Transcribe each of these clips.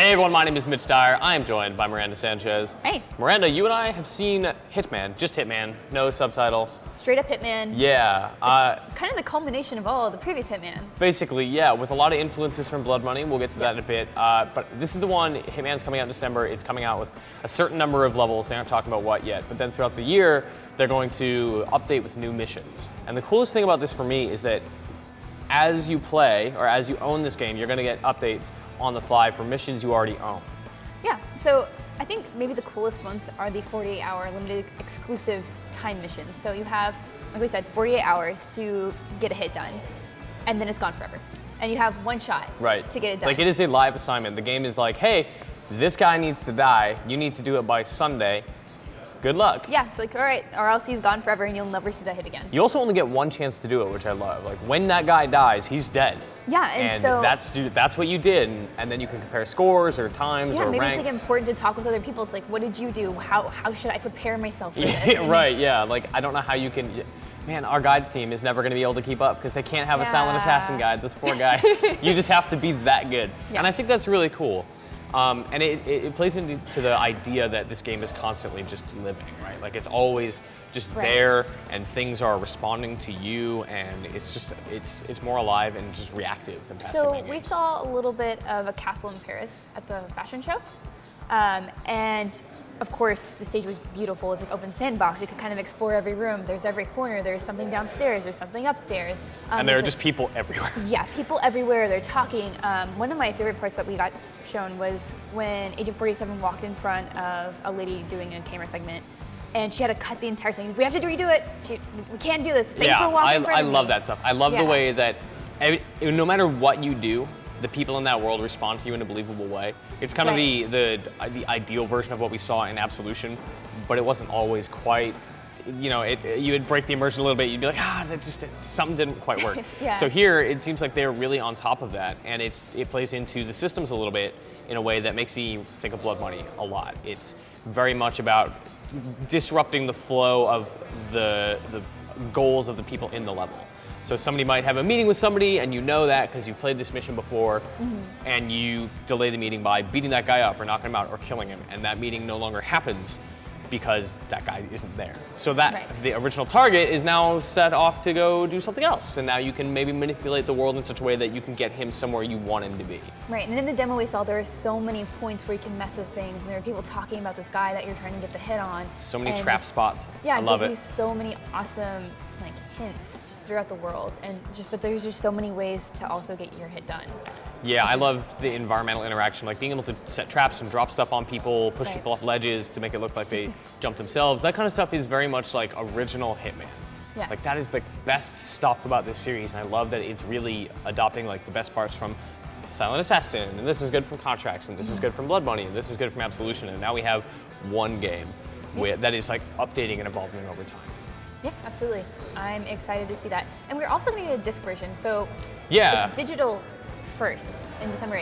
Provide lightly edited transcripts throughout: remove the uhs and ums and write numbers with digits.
Hey everyone, my name is Mitch Dyer. I am joined by Miranda Sanchez. Hey. Miranda, you and I have seen Hitman, just Hitman, no subtitle. Straight up Hitman. Yeah. Kind of the culmination of all the previous Hitmans. Basically, yeah, with a lot of influences from Blood Money. We'll get to that in a bit. But this is the one, Hitman's coming out in December. It's coming out with a certain number of levels. They aren't talking about what yet. But then throughout the year, they're going to update with new missions. And the coolest thing about this for me is that as you play, or as you own this game, you're going to get updates on the fly for missions you already own. Yeah, so I think maybe the coolest ones are the 48-hour limited exclusive time missions. So you have, like we said, 48 hours to get a hit done, and then it's gone forever. And you have one shot to get it done. Like, it is a live assignment. The game is like, hey, this guy needs to die. You need to do it by Sunday. Good luck. Yeah, it's like, all right, or else he's gone forever and you'll never see that hit again. You also only get one chance to do it, which I love. Like, when that guy dies, he's dead. Yeah, and so that's what you did, and then you can compare scores or times or maybe ranks. it's like important to talk with other people. It's like, what did you do? How should I prepare myself for this? Right, yeah. Like, I don't know how you can. Man, our guides team is never going to be able to keep up because they can't have a silent assassin guide. Those poor guys. You just have to be that good. Yeah. And I think that's really cool. And it plays into the idea that this game is constantly just living, right? Like, it's always just there, and things are responding to you, and it's just it's more alive and just reactive than passive games. So we saw a little bit of a castle in Paris at the fashion show, and of course the stage was beautiful. It's like open sandbox. You could kind of explore every room. There's every corner. There's something downstairs. There's something upstairs. And there are just people everywhere. Yeah, people everywhere. They're talking. One of my favorite parts that we got shown was when Agent 47 walked in front of a lady doing a camera segment, and she had to cut the entire thing. We have to redo it. We can't do this. Thanks for walking in front of me. I love that stuff. I love the way that no matter what you do, the people in that world respond to you in a believable way. It's kind of the ideal version of what we saw in Absolution, but it wasn't always quite. You know, you would break the immersion a little bit. You'd be like, something didn't quite work. So here, it seems like they're really on top of that, and it plays into the systems a little bit in a way that makes me think of Blood Money a lot. It's very much about disrupting the flow of the goals of the people in the level. So somebody might have a meeting with somebody, and you know that because you've played this mission before, and you delay the meeting by beating that guy up or knocking him out or killing him, and that meeting no longer happens because that guy isn't there. So that the original target is now set off to go do something else, and now you can maybe manipulate the world in such a way that you can get him somewhere you want him to be. Right, and in the demo we saw there are so many points where you can mess with things, and there are people talking about this guy that you're trying to get the hit on. So many trap spots. Yeah, I love it. Gives you so many awesome hints just throughout the world, but there's just so many ways to also get your hit done. Yeah, I love the environmental interaction, like being able to set traps and drop stuff on people, push people off ledges to make it look like they jumped themselves. That kind of stuff is very much like original Hitman. Yeah. Like, that is the best stuff about this series, and I love that it's really adopting like the best parts from Silent Assassin, and this is good from Contracts, and this is good from Blood Money, and this is good from Absolution, and now we have one game that is like updating and evolving over time. Yeah, absolutely. I'm excited to see that. And we're also going to get a disc version, so it's digital first in December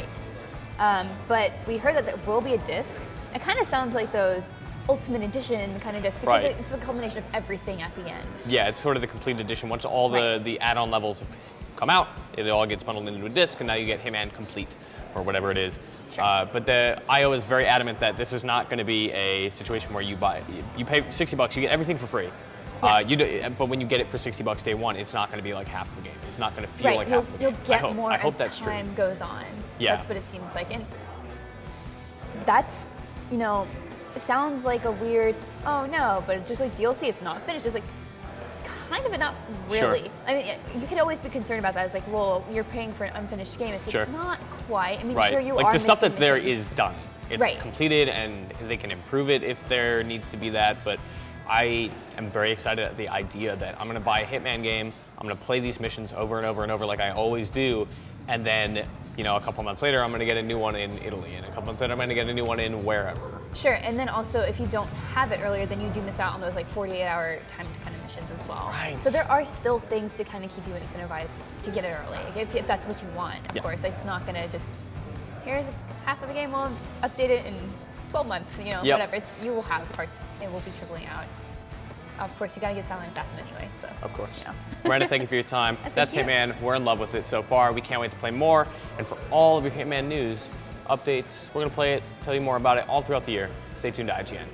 8th. But we heard that there will be a disc. It kind of sounds like those Ultimate Edition kind of discs, because it's the culmination of everything at the end. Yeah, it's sort of the complete edition. Once all the add-on levels have come out, it all gets bundled into a disc, and now you get Hitman Complete, or whatever it is. Sure. But the IO is very adamant that this is not going to be a situation where you pay $60, you get everything for free. But when you get it for $60 day one, it's not going to be like half the game. It's not going to feel like half the game. You'll get more as time goes on. Yeah. That's what it seems like. And that's, it sounds like a weird, oh no, but it's just like DLC, it's not finished. It's like, kind of, but not really. Sure. I mean, you could always be concerned about that. It's like, well, you're paying for an unfinished game. It's like, not quite. I mean, sure, you are like, the stuff that's there missions. is done. It's completed, and they can improve it if there needs to be that, but I am very excited at the idea that I'm going to buy a Hitman game, I'm going to play these missions over and over and over like I always do, and then, a couple months later, I'm going to get a new one in Italy, and a couple months later, I'm going to get a new one in wherever. Sure, and then also, if you don't have it earlier, then you do miss out on those 48-hour time kind of missions as well. Right. So there are still things to kind of keep you incentivized to get it early, if that's what you want, of course. It's not going to just, here's half of the game, we'll update it in 12 months, whatever. You will have parts, it will be trickling out. Of course, you gotta get Silent Assassin anyway, so. Of course. Miranda, thank you for your time. That's Hitman. We're in love with it so far. We can't wait to play more. And for all of your Hitman news, updates. We're gonna play it, tell you more about it all throughout the year. Stay tuned to IGN.